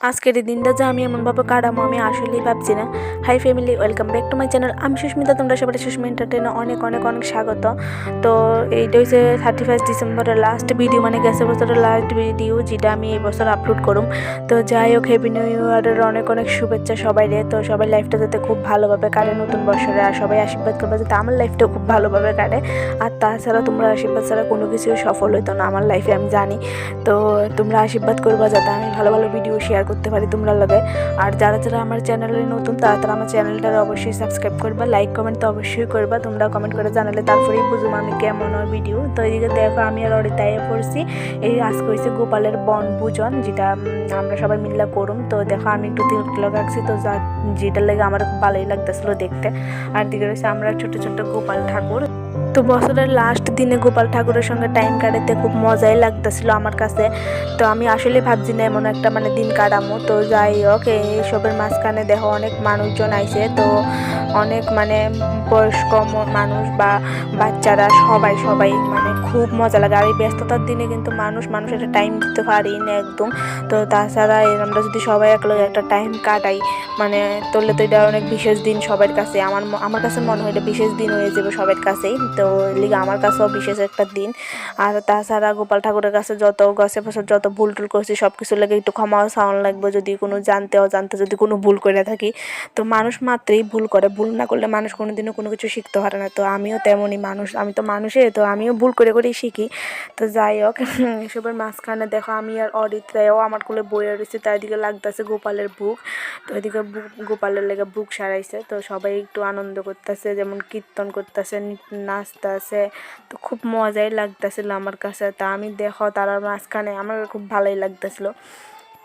আজকের এই দিনটা যে আমি এমনভাবে কাটাবো আমি আসলেই ভাবছি না। Hi family, welcome back to my channel. আমি সুস্মিতা, তোমরা সবাই সুস্মিতা এন্টারটেইনে অনেক অনেক অনেক স্বাগত। তো এইটা হচ্ছে 31 ডিসেম্বরের লাস্ট ভিডিও, মানে গেছে বছরের লাস্ট ভিডিও যেটা আমি এই বছর আপলোড করুম। তো যাই হোক, হ্যাপি নিউ ইয়ারের অনেক অনেক শুভেচ্ছা সবাই রে। তো সবাই লাইফটা যাতে খুব ভালোভাবে কাটে নতুন বছরে, আর সবাই আশীর্বাদ করবে যাতে আমার লাইফটা খুব ভালোভাবে কাটে। আর তাছাড়া তোমরা আশীর্বাদ ছাড়া কোনো কিছু সফল হইতো না আমার লাইফে, আমি জানি। তো তোমরা আশীর্বাদ করবা যাতে আমি ভালো ভালো ভিডিও শেয়ার করতে পারি তোমরা লগে। আর যারা যারা আমার চ্যানেলে নতুন তারা আমার চ্যানেলটা অবশ্যই সাবস্ক্রাইব করবা, লাইক কমেন্ট তো অবশ্যই করবা। তোমরা কমেন্ট করে জানালে তারপরেই বুঝবো আমি কেমন হয় ভিডিও। তো এইদিকে দেখো আমি আর অরিতায় পড়ছি। এই আজকে হয়েছে গোপালের বনভোজন, যেটা আমরা সবাই মিল্লা করুম। তো দেখো আমি একটু তিলক রাখছি, তো যেটার লেগে আমার খুব ভালোই লাগতেছিলো দেখতে। আর দিকে রয়েছে আমরা ছোট ছোট গোপাল ঠাকুর। তো বছরের লাস্ট দিনে গোপাল ঠাকুরের সঙ্গে টাইম কাটাতে খুব মজাই লাগতেছিল আমার কাছে। তো আমি আসলে ভাবছি না এমন একটা মানে দিন কাটামো। তো যাই হোক, এইসবের মাঝখানে দেখো অনেক মানুষজন আইছে। তো অনেক মানে বয়স্ক মানুষ বা বাচ্চারা সবাই মানে খুব মজা লাগে। আর এই ব্যস্ততার দিনে কিন্তু মানুষের টাইম দিতে পারি না একদম। তো তাছাড়া আমরা যদি সবাই একলগে একটা টাইম কাটাই মানে তোলে, তো এটা অনেক বিশেষ দিন সবার কাছে। আমার কাছে মনে হয় এটা বিশেষ দিন হয়ে যাবে সবার কাছেই। তো লিগে আমার কাছেও বিশেষ একটা দিন। আর তাছাড়া গোপাল ঠাকুরের কাছে যত গছে বছর যত ভুল টুল করছি সব কিছু লেগে একটু ক্ষমাও চাওয়ান লাগবে, যদি কোনো জানতে যদি কোনো ভুল করে থাকি। তো মানুষ মাত্রই ভুল করে, ভুল না করলে মানুষ কোনোদিনও কোনো কিছু শিখতে পারে না। তো আমিও তেমনই মানুষ, আমি তো মানুষই, তো আমিও ভুল করেই শিখি। তো যাই হোক, এসবের মাঝখানে দেখো আমি আর অরিত্রাও আমার কোলে বইয়ে রয়েছে, তার দিকে লাগতেছে গোপালের বুক। তো এদিকে গোপালের লেগে বুক সারাইছে। তো সবাই একটু আনন্দ করতেছে, যেমন কীর্তন করতেছে, নাচতেছে। তো খুব মজাই লাগতেছিল আমার কাছে। তা আমি দেখো তারার মাঝখানে আমার খুব ভালোই লাগতেছিল।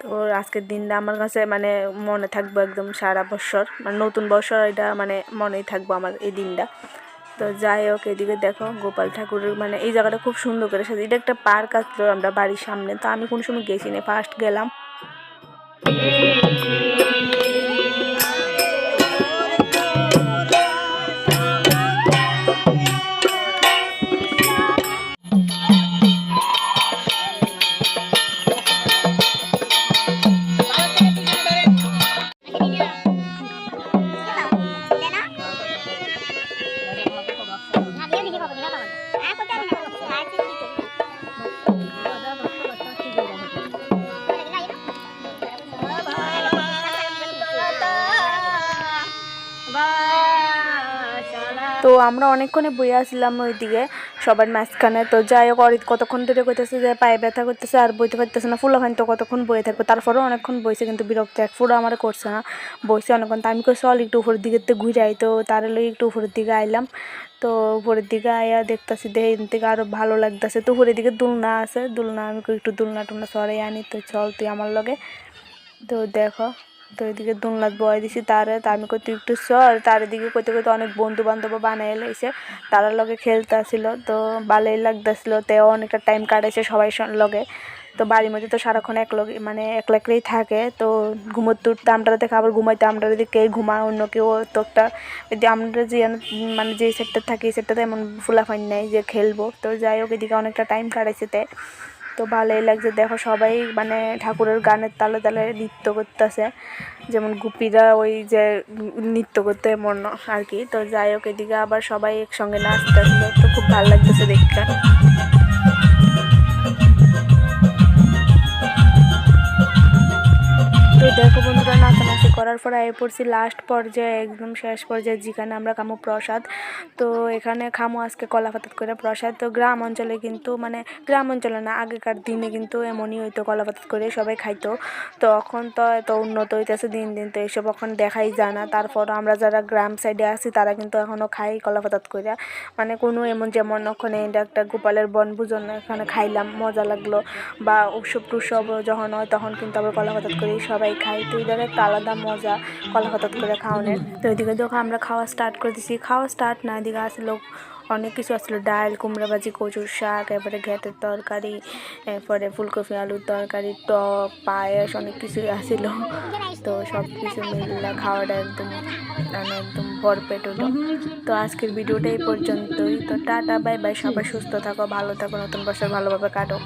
তো আজকের দিনটা আমার কাছে মানে মনে থাকবো একদম সারা বছর, মানে নতুন বছর এটা মানে মনেই থাকবো আমার এই দিনটা। তো যাই হোক, এদিকে দেখো গোপাল ঠাকুরের মানে এই জায়গাটা খুব সুন্দর করে সাথে, এটা একটা পার্ক আসলো আমরা বাড়ির সামনে। তো আমি কোনো সময় গেছি না, ফার্স্ট গেলাম। তো আমরা অনেকক্ষণে বইয়ে আসলাম ওইদিকে সবার মাঝখানে। তো যাই হোক, অরিত কতক্ষণ ধরে কইতেছে যে পায়ে ব্যথা করতেছে আর বইতে পারতেছে না, ফুলাফান তো কতক্ষণ বইয়ে থাকবে। তারপরেও অনেকক্ষণ বইছে, কিন্তু বিরক্ত এক ফুটো আমার করছে না, বইছে অনেকক্ষণ। তো আমি চল একটু উপরের দিকে ঘুরে আই। তো তার লই একটু উপরের দিকে আইলাম। তো উপরের দিকে আয়া দেখতেছি এদিন থেকে আরও ভালো লাগতেছে। তো উপরের দিকে দুলনা আছে, দুলনা আমি একটু দুলনা টুলনা সরাই আনি। তো চল তুই আমার লগে। তো দেখো, তো এদিকে দুলনাথ বয় দিছি তারে। তা আমি কই তুই একটু সর, তার দিকে কইতে অনেক বন্ধু বান্ধব বানাই লাইছে, তারার লগে খেলতে আসিল। তো ভালোই লাগতেছিল, তেও অনেকটা টাইম কাটাইছে সবাই লগে। তো বাড়ির মধ্যে তো সারাক্ষণ একলগে মানে একলাই থাকে। তো ঘুমোতে উঠতে আমরা দেখে আবার ঘুমাইতে আমরা যদি কে ঘুমায় অন্য কেউ। তো একটা আমরা যে মানে যে সেটটা থাকি এই সেটটাতে এমন ফুলাফাইন নেই যে খেলবো। তো যাই হোক, এদিকে অনেকটা টাইম কাটাইছে তে। তো ভালোই লাগছে দেখো, সবাই মানে ঠাকুরের গানের তালে তালে নৃত্য করতেছে, যেমন গুপিরা ওই যে নৃত্য করতে এমন আর কি। তো যাই হোক, এদিকে আবার সবাই একসঙ্গে নাচতেছিল, তো খুব ভালো লাগতেছে দেখতে। তো দেখো বন্ধুরা, নাচানাচি করার পর আয় পড়ছি লাস্ট পর্যায়ে, একদম শেষ পর্যায়ে, যেখানে আমরা খামো প্রসাদ। তো এখানে খামো আজকে কলা পাতাত করে প্রসাদ। তো গ্রাম অঞ্চলে কিন্তু মানে গ্রাম অঞ্চলে না, আগেকার দিনে কিন্তু এমনই হইতো, কলা পাতাত করে সবাই খাইতো। তো এখন তো এত উন্নত হইতেছে দিন দিন, তো এইসব এখন দেখাই যায় না। তারপর আমরা যারা গ্রাম সাইডে আছি তারা কিন্তু এখনও খাই কলা পাতাত করে। মানে কোনো এমন যেমন ওখানে এটা একটা গোপালের বনভোজন, এখানে খাইলাম মজা লাগলো, বা উৎসব টুৎসব যখন হয় তখন কিন্তু আবার কলা পাতাত করেই সবাই খাই। তো এদের একটা আলাদা মজা কলা পাতাত করে খাওয়ানোর। তো ওইদিকে দেখো আমরা খাওয়া স্টার্ট করে দিছি, খাওয়া স্টার্ট না, এদিকে আসলো অনেক কিছু আসলো, ডাল, কুমড়া ভাজি, কচুর শাক, এরপরে ঘ্যাটের তরকারি, এরপরে ফুলকপি আলুর তরকারি, টক, পায়েস, অনেক কিছুই আসিল। তো সব কিছু মিলে খাওয়াটা একদম মানে একদম ভরপেট হলো। তো আজকের ভিডিওটা এই পর্যন্তই। তো টাটা, বাই বাই, সবাই সুস্থ থাকো, ভালো থাকো, নতুন বছর ভালোভাবে কাটো।